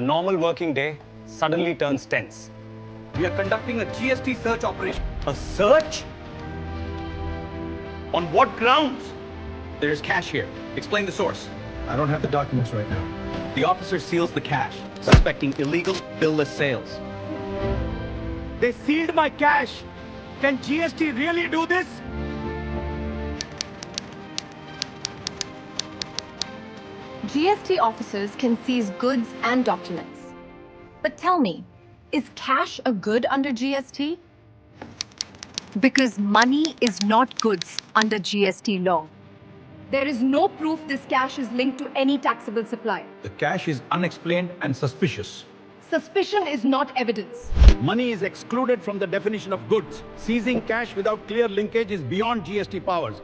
normal working day suddenly turns tense. We are conducting a GST search operation. A search? On what grounds? There's cash here. Explain the source. I don't have the documents right now. The officer seals the cash, suspecting illegal bill-less sales. They sealed my cash. Can GST really do this? GST officers can seize goods and documents. But tell me, is cash a good under GST? Because money is not goods under GST law. There is no proof this cash is linked to any taxable supply. The cash is unexplained and suspicious. Suspicion is not evidence. Money is excluded from the definition of goods. Seizing cash without clear linkage is beyond GST powers.